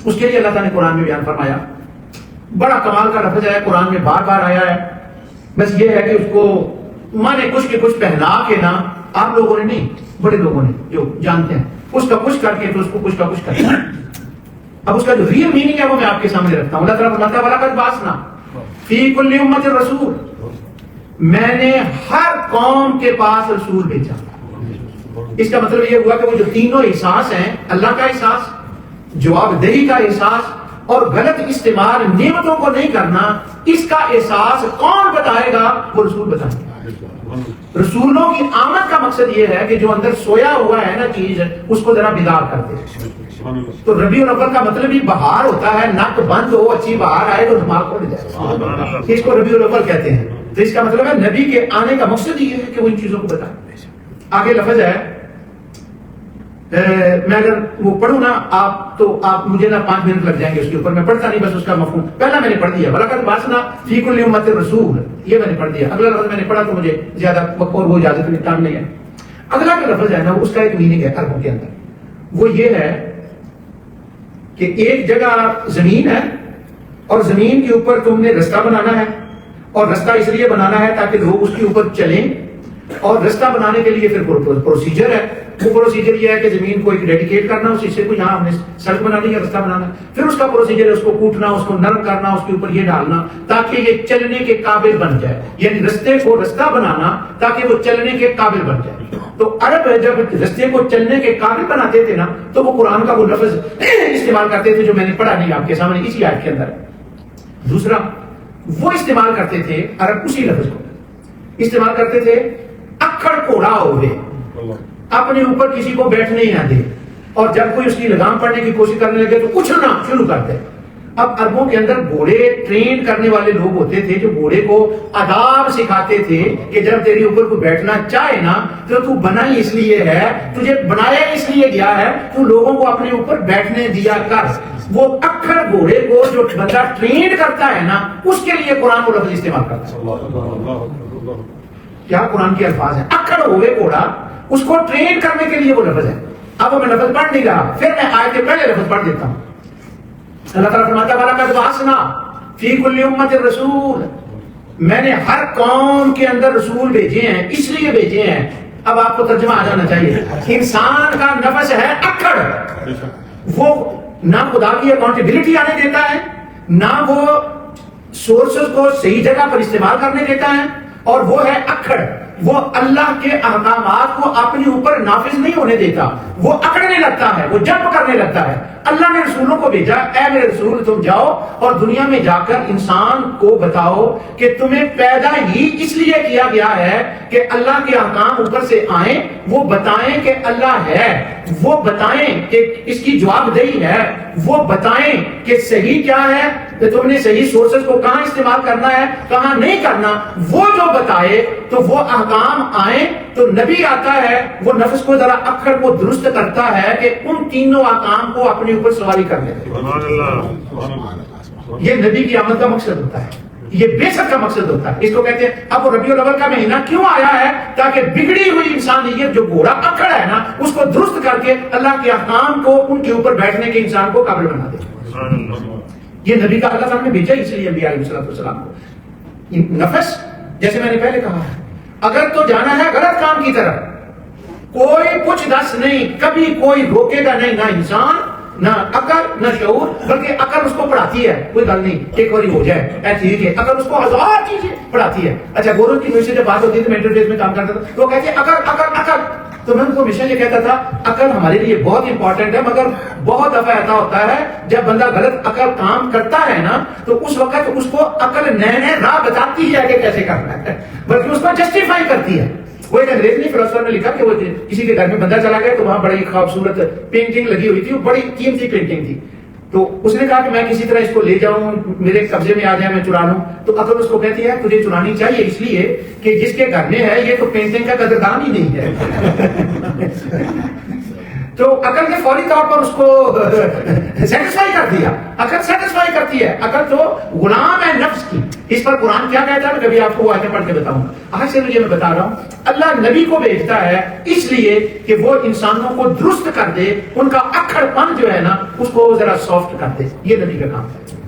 اس کے لیے اللہ تعالیٰ نے قرآن میں بیان فرمایا. بڑا کمال کا لفظ ہے, قرآن میں بار بار آیا ہے. بس یہ ہے کہ اس کو مانے کچھ کے کچھ پہنا کے نا, آپ لوگوں نے نہیں, بڑے لوگوں نے جو جانتے ہیں, اس کا کچھ کر کے تو اس کو کچھ کا کچھ کرتے ہیں. اب اس کا جو ریئل میننگ ہے وہ میں آپ کے سامنے رکھتا ہوں. اللہ تعالیٰ فرماتا ہے وَلَقَدْ بَعَثْنَا فِي كُلِّ أُمَّةٍ رَسُولًا, میں نے ہر قوم کے پاس رسول بھیجا. اس کا مطلب یہ ہوا کہ وہ جو تینوں احساس ہیں, اللہ کا احساس, جواب دہی کا احساس اور غلط استعمال نعمتوں کو نہیں کرنا, اس کا احساس کون بتائے گا؟ وہ رسول بتائیں گے. رسولوں کی آمد کا مقصد یہ ہے کہ جو اندر سویا ہوا ہے نا چیز, اس کو ذرا بیدار کر دے. تو ربیع الاول کا مطلب ہی بہار ہوتا ہے, نک بند ہو, اچھی بہار آئے تو دماغ کھول جائے, اس کو ربیع الاول کہتے ہیں. تو اس کا مطلب ہے نبی کے آنے کا مقصد یہ ہے کہ وہ ان چیزوں کو بتائیں. آگے لفظ ہے, میں اگر وہ پڑھوں نا آپ تو آپ مجھے نا 5 منٹ لگ جائیں گے اس کے اوپر, میں پڑھتا نہیں, بس اس کا مفہوم پہلا میں نے پڑھ دیا. وَلَقَدْ بَعَثْنَا فِي كُلِّ أُمَّةٍ رَسُولًا, یہ میں نے پڑھ دیا. اگلا لفظ میں نے پڑھا تو مجھے زیادہ وقت اور وہ اجازت نہیں, ٹائم نہیں ہے. اگلا جو لفظ ہے نا اس کا ایک میننگ ہے عربوں کے اندر, وہ یہ ہے کہ ایک جگہ زمین ہے اور زمین کے اوپر تم نے رستہ بنانا ہے, اور رستہ اس لیے بنانا ہے تاکہ لوگ اس کے اوپر چلیں, اور رستہ بنانے کے لیے پھر پروسیجر ہے. وہ پروسیجر یہ ہے کہ زمین کو ایک ڈیڈیکیٹ کرنا, اس حصے کو یہاں ہم نے سڑک بنانی ہے, رستہ بنانا. پھر اس کا پروسیجر ہے اس کو کوٹنا, اس کو نرم کرنا, اس کے اوپر یہ ڈالنا تاکہ یہ چلنے کے قابل بن جائے, یعنی رستے کو رستہ بنانا تاکہ وہ چلنے کے قابل بن جائے. تو عرب جب رستے کو چلنے کے قابل بناتے تھے نا تو وہ قرآن کا وہ لفظ استعمال کرتے تھے جو میں نے پڑھا نہیں آپ کے سامنے اسی آیت کے اندر. دوسرا وہ استعمال کرتے تھے عرب, اسی لفظ کو استعمال کرتے تھے اکڑ کوڑا ہوئے, اپنے اوپر کسی کو بیٹھنے ہی نہ دے, اور جب کوئی اس کی لگام پڑنے کی کوشش کرنے لگے تو اچھلنا شروع کر دے. اب عربوں کے اندر گھوڑے ٹرین کرنے والے لوگ ہوتے تھے جو گھوڑے کو آداب سکھاتے تھے کہ جب تیرے اوپر کوئی بیٹھنا چاہے نا تو تو بنا ہی اس لیے ہے, تجھے بنایا اس لیے گیا ہے, تو لوگوں کو اپنے اوپر بیٹھنے دیا کر. وہ اکڑ گھوڑے کو جو بندہ ٹرین کرتا ہے نا اس کے لیے قرآن کو لفظ استعمال کرتا ہے. کیا قرآن کے الفاظ ہیں, اکڑ ہوئے گھوڑا, اس کو ٹرین کرنے کے لیے وہ لفظ ہے. اب میں لفظ پڑھ نہیں رہا, پھر میں آیت کے پہلے لفظ پڑھ دیتا ہوں. اللہ تعالیٰ فرماتا ہے وَلَقَدْ بَعَثْنَا فِي كُلِّ أُمَّةٍ رَسُولًا, میں نے ہر قوم کے اندر رسول بھیجے ہیں, اس لیے بھیجے ہیں. اب آپ کو ترجمہ آ جانا چاہیے. انسان کا نفس ہے اکڑ, وہ نہ خدا کی اکاؤنٹیبلٹی آنے دیتا ہے, نہ وہ سورسز کو صحیح جگہ پر استعمال کرنے دیتا ہے, اور وہ ہے اکڑ, وہ اللہ کے احکامات کو اپنے اوپر نافذ نہیں ہونے دیتا, وہ اکڑنے لگتا ہے, وہ جمپ کرنے لگتا ہے. اللہ نے رسولوں کو بھیجا, اے میرے رسول تم جاؤ اور دنیا میں جا کر انسان کو بتاؤ کہ تمہیں پیدا ہی اس لیے کیا گیا ہے کہ اللہ کے احکام اوپر سے آئیں, وہ بتائیں کہ اللہ ہے, وہ بتائیں کہ اس کی جواب دہی ہے, وہ بتائیں کہ صحیح کیا ہے, کہ تم نے صحیح سورسز کو کہاں استعمال کرنا ہے کہاں نہیں کرنا, وہ جو بتائے تو وہ احکام آئیں. تو نبی آتا ہے, وہ نفس کو ذرا اکڑ کو درست کرتا ہے کہ ان تینوں احکام کو اپنے اوپر سواری کر لے. یہ نبی کی آمد کا مقصد ہوتا ہے, یہ بیسک کا مقصد ہوتا ہے. اس کو کہتے ہیں اب ربیع الاول کا مہینہ کیوں آیا ہے, تاکہ بگڑی ہوئی انسانیت جو گھوڑا اکڑ ہے نا اس کو درست کر کے اللہ کے احکام کو ان کے اوپر بیٹھنے کے انسان کو قابل بنا دے. یہ نبی کا اللہ تعالیٰ نے بھیجا اس لیے انبیاء علیہ السلام کو. نفس جیسے میں نے پہلے کہا ہے, اگر تو جانا ہے غلط کام کی طرف, کوئی کچھ دس نہیں, کبھی کوئی روکے گا نہیں, نہ انسان, نہ عقل, نہ شعور, بلکہ عقل اس کو پڑھاتی ہے. کوئی گل نہیں, ایک بار ہو جائے ٹھیک ہے, عقل اس کو ہزار چیزیں پڑھاتی ہے. اچھا گورو کی مجھ سے جب بات ہوتی ہے تو میں انٹرفیس میں کام کرتا تھا, تو وہ کہتے ہیں عقل عقل عقل, تو میں ان کو ہمیشہ یہ کہتا تھا عقل ہمارے لیے بہت امپورٹنٹ ہے, مگر بہت دفعہ ایسا ہوتا ہے جب بندہ غلط عقل کام کرتا ہے نا تو اس وقت اس کو عقل نئے نئے راہ بتاتی ہے کہ کیسے کرنا ہے, بلکہ اس کو جسٹیفائی کرتی ہے. وہ ایک انگریزی فلسفر نے لکھا کہ وہ کسی کے گھر میں بندہ چلا گیا تو وہاں بڑی خوبصورت پینٹنگ لگی ہوئی تھی, وہ بڑی قیمتی پینٹنگ تھی. تو اس نے کہا کہ میں کسی طرح اس کو لے جاؤں, میرے قبضے میں آ جائے, میں چرا لوں. تو عقل اس کو کہتی ہے تجھے چرانی چاہیے اس لیے کہ جس کے گھر میں ہے یہ تو پینٹنگ کا قدردان ہی نہیں ہے. تو عقل نے فوری طور پر اس کو سیٹسفائی کر دیا. عقل سیٹسفائی کرتی ہے, عقل تو غلام ہے نفس کی, اس پر قرآن کیا کہتا ہے؟ میں کبھی آپ کو وہ آیتیں پڑھ کے بتاؤں گا. آج سے مجھے میں بتا رہا ہوں اللہ نبی کو بھیجتا ہے اس لیے کہ وہ انسانوں کو درست کر دے، ان کا اکھڑ پن جو ہے نا اس کو ذرا سافٹ کر دے. یہ نبی کا کام ہے.